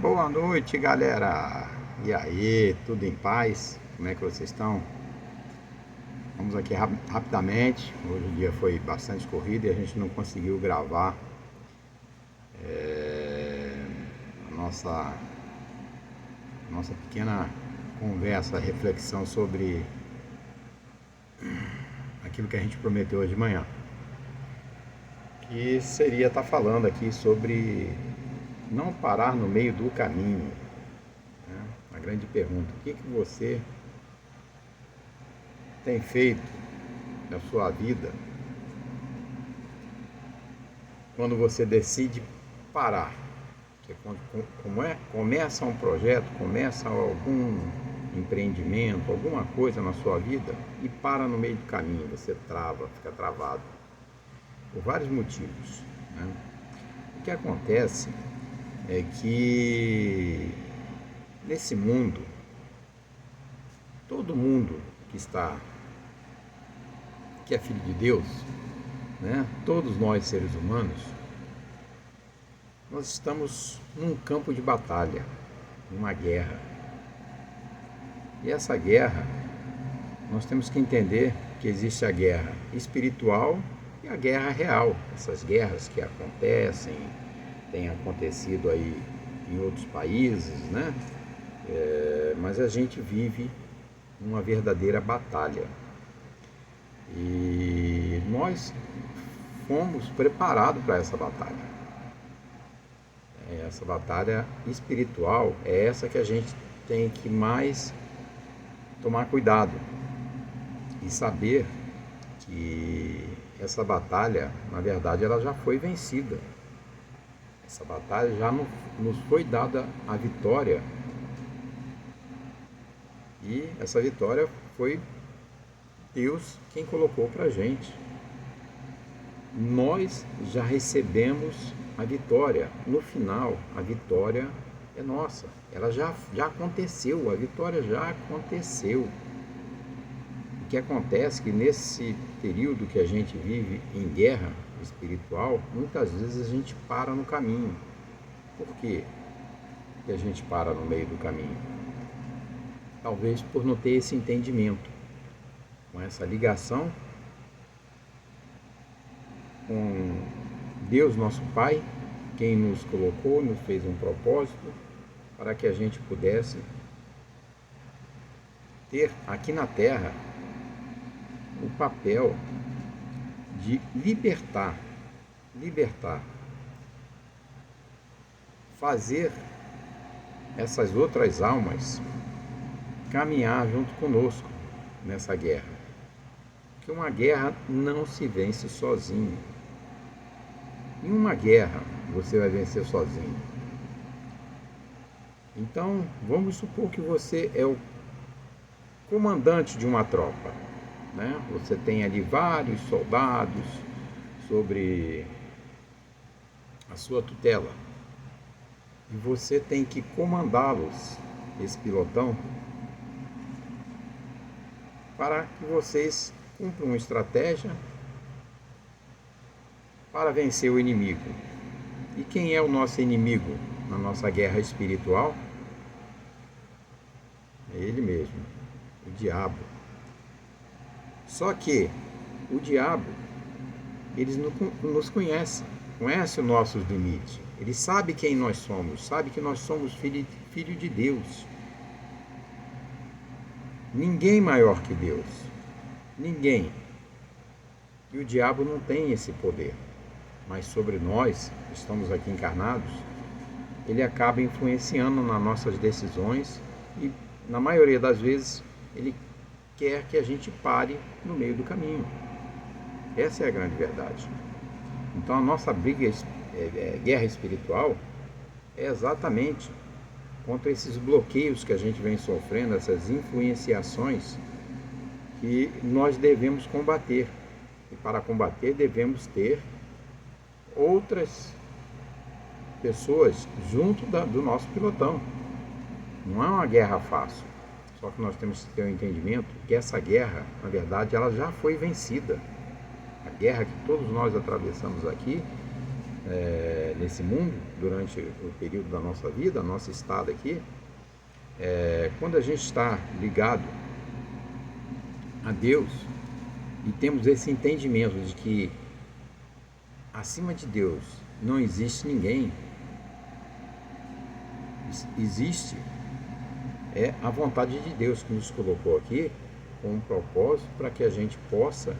Boa noite, galera! E aí, tudo em paz? Como é que vocês estão? Vamos aqui rapidamente. Hoje o dia foi bastante corrido e a gente não conseguiu gravar a nossa pequena conversa, reflexão sobre aquilo que a gente prometeu hoje de manhã. Que seria estar falando aqui sobre não parar no meio do caminho. A grande pergunta: o que você tem feito na sua vida quando você decide parar? Você, começa um projeto, começa algum empreendimento, alguma coisa na sua vida e para no meio do caminho, você trava, fica travado, por vários motivos, né? O que acontece é que nesse mundo, todo mundo que é filho de Deus, né? Todos nós seres humanos, nós estamos num campo de batalha, numa guerra. E essa guerra, nós temos que entender que existe a guerra espiritual e a guerra real. Essas guerras que acontecem, têm acontecido aí em outros países, né? Mas a gente vive uma verdadeira batalha. E nós fomos preparados para essa batalha. Essa batalha espiritual é essa que a gente tem que mais tomar cuidado e saber que essa batalha, na verdade, ela já foi vencida. Essa batalha já nos foi dada a vitória. E essa vitória foi Deus quem colocou para a gente. Nós já recebemos a vitória. No final, a vitória é nossa. Ela já aconteceu, a vitória já aconteceu. O que acontece é que nesse período que a gente vive em guerra espiritual, muitas vezes a gente para no caminho. Por quê que a gente para no meio do caminho? Talvez por não ter esse entendimento, com essa ligação com Deus nosso Pai, quem nos colocou, nos fez um propósito para que a gente pudesse ter aqui na Terra o papel de libertar, fazer essas outras almas caminhar junto conosco nessa guerra. Porque uma guerra não se vence sozinho. Em uma guerra você vai vencer sozinho. Então, vamos supor que você é o comandante de uma tropa, né? Você tem ali vários soldados sobre a sua tutela. E você tem que comandá-los, esse pilotão, para que vocês cumpram uma estratégia para vencer o inimigo. E quem é o nosso inimigo na nossa guerra espiritual? É ele mesmo, o diabo. Só que o diabo, ele nos conhece os nossos limites. Ele sabe quem nós somos, sabe que nós somos filho de Deus. Ninguém maior que Deus. Ninguém. E o diabo não tem esse poder. Mas sobre nós, que estamos aqui encarnados, ele acaba influenciando nas nossas decisões e, na maioria das vezes, ele quer que a gente pare no meio do caminho. Essa é a grande verdade. Então a nossa guerra espiritual é exatamente contra esses bloqueios que a gente vem sofrendo, essas influenciações que nós devemos combater. E para combater devemos ter outras pessoas junto do nosso pilotão. Não é uma guerra fácil. Só que nós temos que ter um entendimento que essa guerra, na verdade, ela já foi vencida. A guerra que todos nós atravessamos aqui, nesse mundo, durante o período da nossa vida, a nossa estada aqui, quando a gente está ligado a Deus e temos esse entendimento de que acima de Deus não existe ninguém, existe a vontade de Deus que nos colocou aqui com um propósito para que a gente possa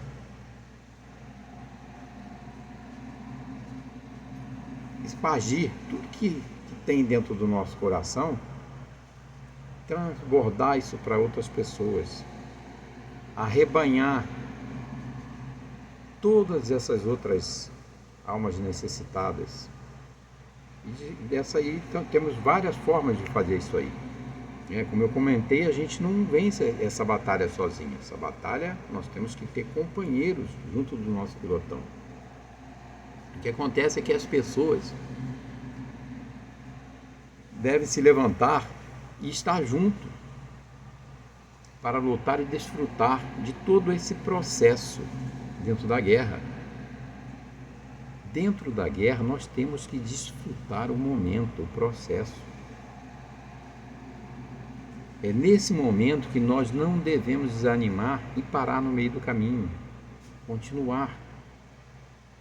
espargir tudo que tem dentro do nosso coração, transbordar isso para outras pessoas, arrebanhar todas essas outras almas necessitadas. E dessa aí temos várias formas de fazer isso aí. Como eu comentei, a gente não vence essa batalha sozinho. Essa batalha nós temos que ter companheiros junto do nosso pilotão. O que acontece é que as pessoas devem se levantar e estar junto para lutar e desfrutar de todo esse processo dentro da guerra. Dentro da guerra nós temos que desfrutar o momento, o processo. É nesse momento que nós não devemos desanimar e parar no meio do caminho. Continuar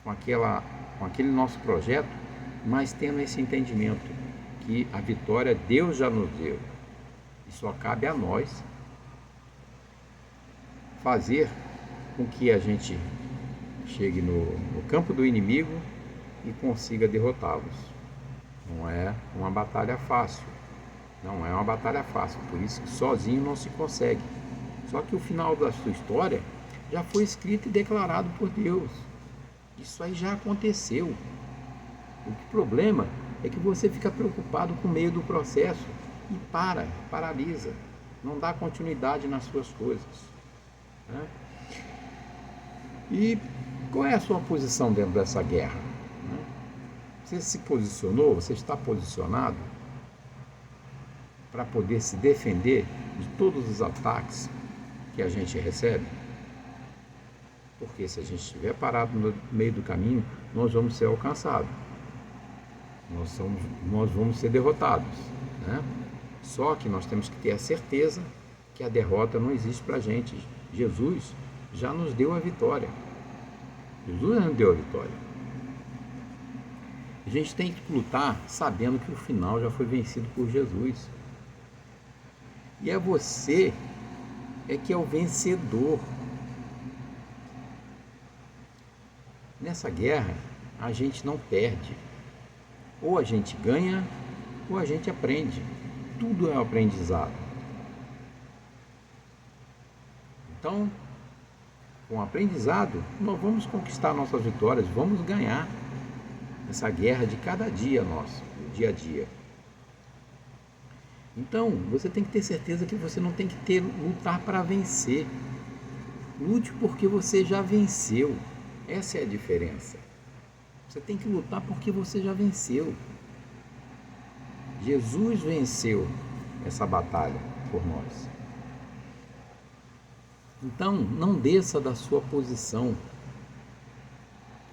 com aquele nosso projeto, mas tendo esse entendimento que a vitória Deus já nos deu. E só cabe a nós fazer com que a gente chegue no campo do inimigo e consiga derrotá-los. Não é uma batalha fácil. Não é uma batalha fácil, por isso que sozinho não se consegue. Só que o final da sua história já foi escrito e declarado por Deus. Isso aí já aconteceu. O problema é que você fica preocupado com o meio do processo e paralisa, não dá continuidade nas suas coisas. E qual é a sua posição dentro dessa guerra? Você se posicionou, você está posicionado para poder se defender de todos os ataques que a gente recebe? Porque se a gente estiver parado no meio do caminho, nós vamos ser alcançados. Nós vamos ser derrotados. Só que nós temos que ter a certeza que a derrota não existe para a gente. Jesus já nos deu a vitória. Jesus já nos deu a vitória. A gente tem que lutar sabendo que o final já foi vencido por Jesus. E é você que é o vencedor. Nessa guerra, a gente não perde. Ou a gente ganha, ou a gente aprende. Tudo é um aprendizado. Então, com o aprendizado, nós vamos conquistar nossas vitórias, vamos ganhar essa guerra de cada dia nosso, do dia a dia. Então, você tem que ter certeza que você não tem que lutar para vencer. Lute porque você já venceu. Essa é a diferença. Você tem que lutar porque você já venceu. Jesus venceu essa batalha por nós. Então, não desça da sua posição,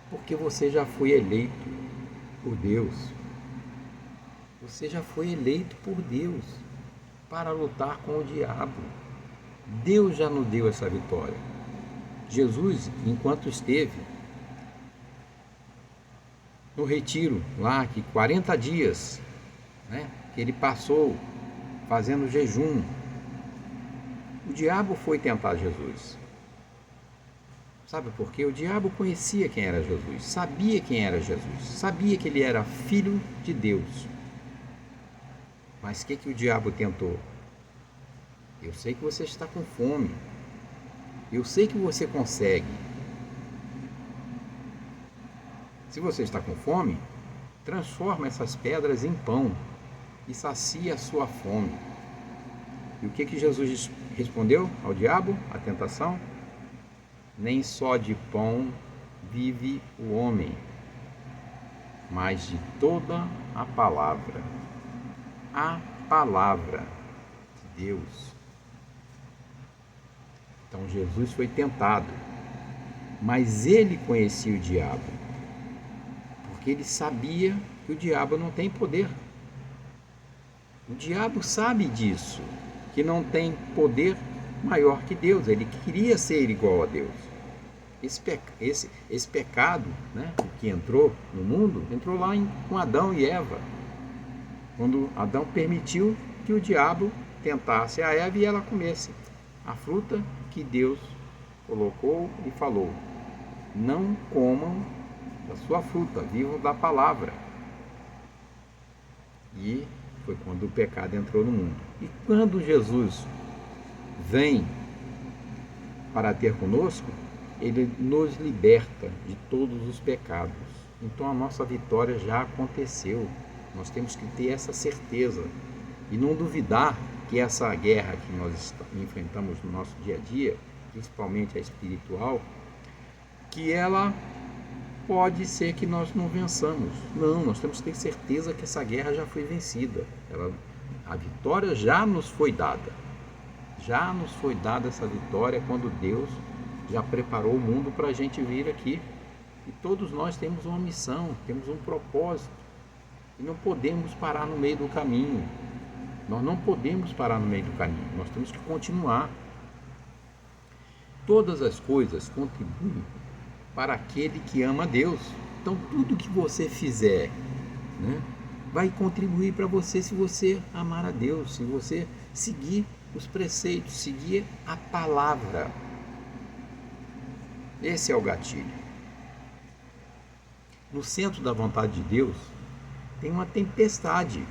porque você já foi eleito por Deus. Você já foi eleito por Deus para lutar com o diabo. Deus já nos deu essa vitória. Jesus, enquanto esteve no retiro lá, que 40 dias, que ele passou fazendo jejum, o diabo foi tentar Jesus. Sabe por quê? O diabo conhecia quem era Jesus, sabia quem era Jesus, sabia que ele era filho de Deus. Mas o que o diabo tentou? Eu sei que você está com fome, eu sei que você consegue. Se você está com fome, transforma essas pedras em pão e sacia a sua fome. E o que Jesus respondeu ao diabo, à tentação? Nem só de pão vive o homem, mas de toda a palavra de Deus. Então Jesus foi tentado, mas ele conhecia o diabo, Porque ele sabia que o diabo não tem poder. O diabo sabe disso, que não tem poder maior que Deus. Ele queria ser igual a Deus. Esse pecado, né, que entrou no mundo, entrou lá com Adão e Eva. Quando Adão permitiu que o diabo tentasse a Eva e ela comesse a fruta que Deus colocou e falou: não comam da sua fruta, vivam da palavra. E foi quando o pecado entrou no mundo. E quando Jesus vem para ter conosco, ele nos liberta de todos os pecados. Então a nossa vitória já aconteceu. Nós temos que ter essa certeza e não duvidar que essa guerra que nós enfrentamos no nosso dia a dia, principalmente a espiritual, que ela pode ser que nós não vençamos. Não, nós temos que ter certeza que essa guerra já foi vencida. A vitória já nos foi dada. Já nos foi dada essa vitória quando Deus já preparou o mundo para a gente vir aqui. E todos nós temos uma missão, temos um propósito. E não podemos parar no meio do caminho. Nós não podemos parar no meio do caminho. Nós temos que continuar. Todas as coisas contribuem para aquele que ama a Deus. Então tudo que você fizer, né, vai contribuir para você se você amar a Deus, se você seguir os preceitos, seguir a palavra. Esse é o gatilho. No centro da vontade de Deus tem uma tempestade.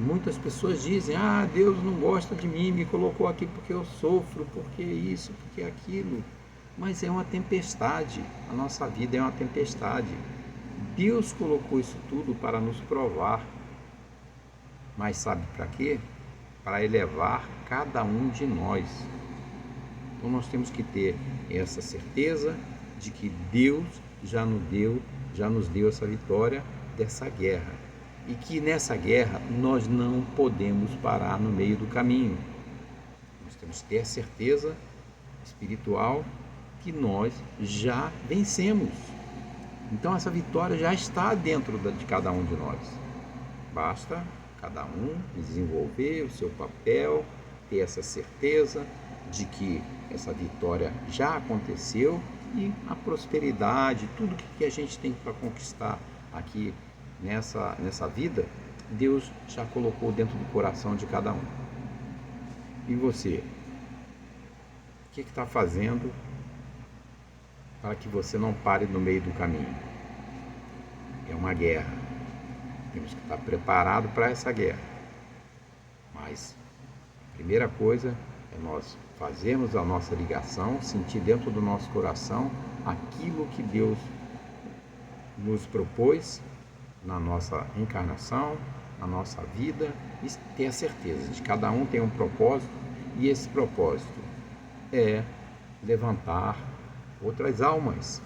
Muitas pessoas dizem: Deus não gosta de mim, me colocou aqui porque eu sofro, porque isso, porque aquilo. Mas é uma tempestade, a nossa vida é uma tempestade. Deus colocou isso tudo para nos provar. Mas sabe para quê? Para elevar cada um de nós. Então nós temos que ter essa certeza de que Deus já nos deu essa vitória dessa guerra. E que nessa guerra nós não podemos parar no meio do caminho. Nós temos que ter a certeza espiritual que nós já vencemos. Então essa vitória já está dentro de cada um de nós. Basta cada um desenvolver o seu papel, ter essa certeza de que essa vitória já aconteceu e a prosperidade, tudo que a gente tem para conquistar aqui nessa vida, Deus já colocou dentro do coração de cada um. E você? O que está fazendo para que você não pare no meio do caminho? É uma guerra. Temos que estar preparados para essa guerra. Mas a primeira coisa é nós fazermos a nossa ligação, sentir dentro do nosso coração aquilo que Deus nos propôs na nossa encarnação, na nossa vida, e ter a certeza de que cada um tem um propósito, e esse propósito é levantar outras almas,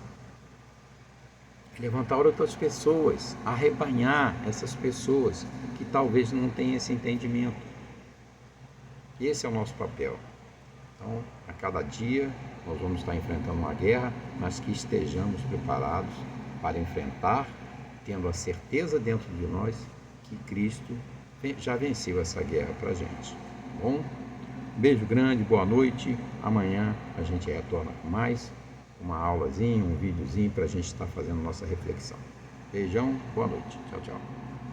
levantar outras pessoas, arrebanhar essas pessoas que talvez não tenham esse entendimento. Esse é o nosso papel. Então, a cada dia nós vamos estar enfrentando uma guerra, mas que estejamos preparados para enfrentar, tendo a certeza dentro de nós que Cristo já venceu essa guerra para a gente. Bom, beijo grande, boa noite. Amanhã a gente retorna com mais uma aulazinha, um videozinho para a gente estar fazendo nossa reflexão. Beijão, boa noite. Tchau, tchau.